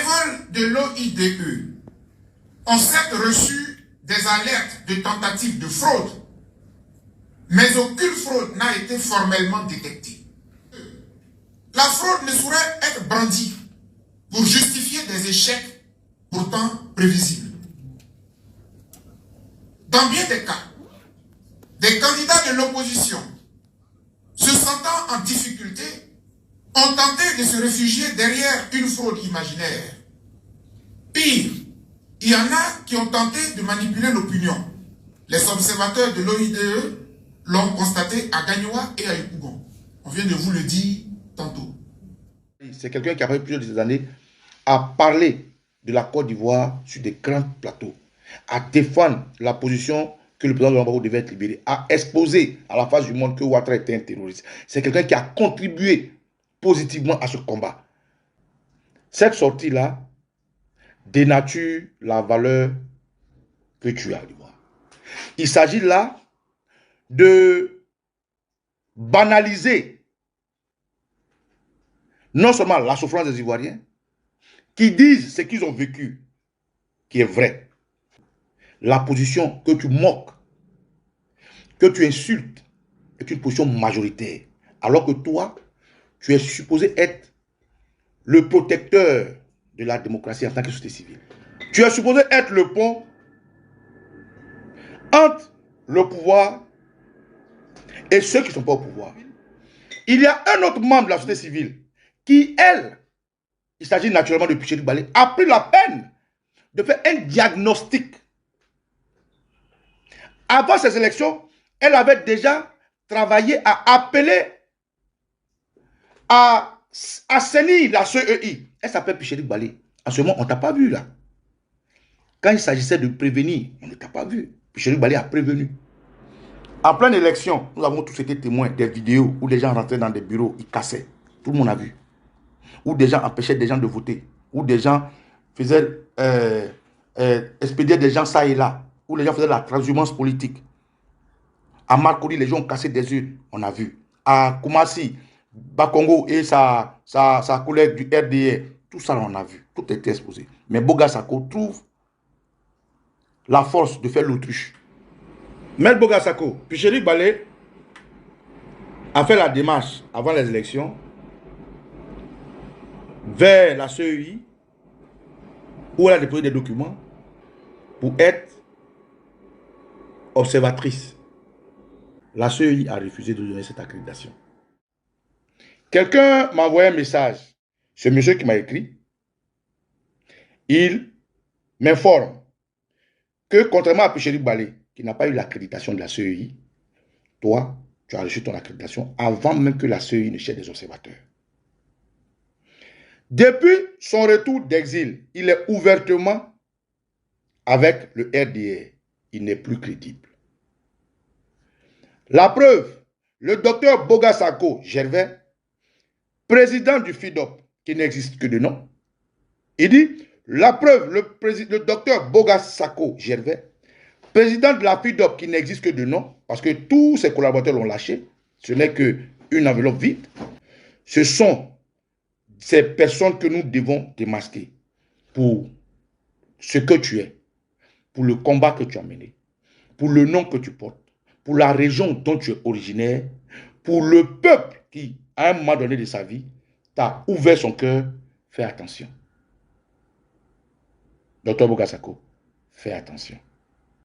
bénévoles de l'OIDE ont certes reçu des alertes de tentatives de fraude, mais aucune fraude n'a été formellement détectée. La fraude ne saurait être brandie pour justifier des échecs pourtant prévisibles. Dans bien des cas, des candidats de l'opposition, se sentant en difficulté, ont tenté de se réfugier derrière une fraude imaginaire. Pire, il y en a qui ont tenté de manipuler l'opinion. Les observateurs de l'OIDE l'ont constaté à Gagnoa et à Yopougon. On vient de vous le dire tantôt. C'est quelqu'un qui a passé plusieurs années à parler de la Côte d'Ivoire sur des grands plateaux, à défendre la position que le président de Gbagbo devait être libéré, à exposer à la face du monde que Ouattara était un terroriste. C'est quelqu'un qui a contribué positivement à ce combat. Cette sortie-là dénature la valeur que tu as à l'Ivoire. Il s'agit là de banaliser non seulement la souffrance des Ivoiriens, qui disent ce qu'ils ont vécu, qui est vrai. La position que tu moques, que tu insultes, est une position majoritaire. Alors que toi, tu es supposé être le protecteur de la démocratie en tant que société civile. Tu es supposé être le pont entre le pouvoir et ceux qui ne sont pas au pouvoir. Il y a un autre membre de la société civile qui, elle, il s'agit naturellement de Picheri Balé, a pris la peine de faire un diagnostic. Avant ces élections, elle avait déjà travaillé à appeler à assainir la CEI. Elle s'appelle Picheri Balé. En ce moment, on ne t'a pas vu là. Quand il s'agissait de prévenir, on ne t'a pas vu. Picheri Balé a prévenu. En pleine élection, nous avons tous été témoins des vidéos où les gens rentraient dans des bureaux, ils cassaient. Tout le monde a vu. Où des gens empêchaient des gens de voter. Où des gens faisaient expédier des gens ça et là. Où les gens faisaient la transhumance politique. À Marcory, les gens ont cassé des urnes, on a vu. À Koumassi, Bakongo et sa collègue du RDR, tout ça on a vu. Tout a été exposé. Mais Boga Sako trouve la force de faire l'autruche. Maître Boga Sako, Picheri Balé a fait la démarche avant les élections vers la CEI où elle a déposé des documents pour être observatrice. La CEI a refusé de donner cette accréditation. Quelqu'un m'a envoyé un message. Ce monsieur qui m'a écrit, il m'informe que contrairement à Picheri Balé, qui n'a pas eu l'accréditation de la CEI, toi, tu as reçu ton accréditation avant même que la CEI ne cherche des observateurs. Depuis son retour d'exil, il est ouvertement avec le RDR. Il n'est plus crédible. La preuve, le docteur Boga Sako Gervais, président du FIDOP, qui n'existe que de nom, il dit, la preuve, le docteur Boga Sako Gervais, président de la FIDOP, qui n'existe que de nom, parce que tous ses collaborateurs l'ont lâché, ce n'est qu'une enveloppe vide, ce sont ces personnes que nous devons démasquer pour ce que tu es, pour le combat que tu as mené, pour le nom que tu portes, pour la région dont tu es originaire, pour le peuple qui, à un moment donné de sa vie, t'a ouvert son cœur. Fais attention. Docteur Boga Sako, fais attention.